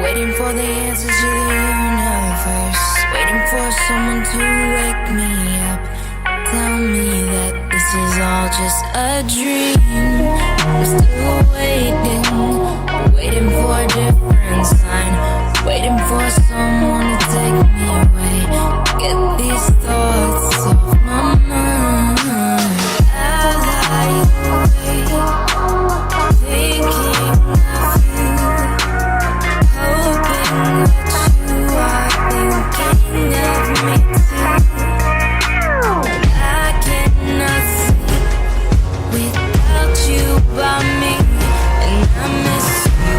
waiting for the answers to the universe, waiting for someone to wake me up, tell me that this is all just a dream. I'm still waiting for a different sign, waiting for someone to take me away, get these thoughts off my mind. As I wait, thinking of you, hoping that you are thinking of me too. I cannot sleep without you by me, and I miss you,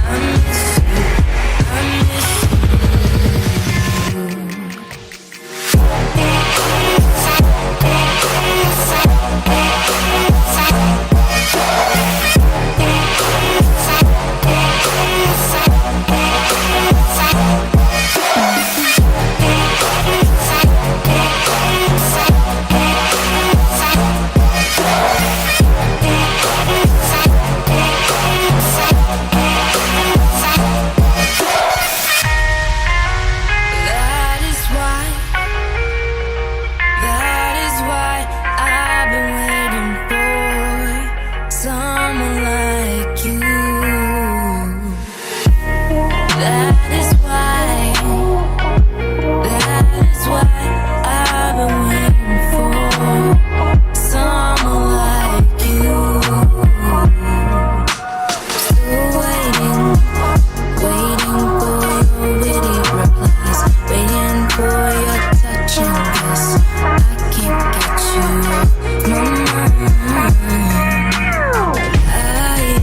I miss you, I miss I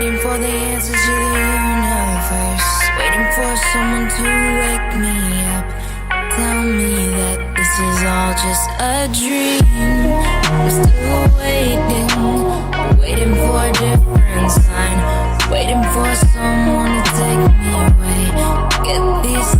waiting for the answers to the universe, waiting for someone to wake me up, tell me that this is all just a dream. I'm still waiting, waiting for a different sign, waiting for someone to take me away, get these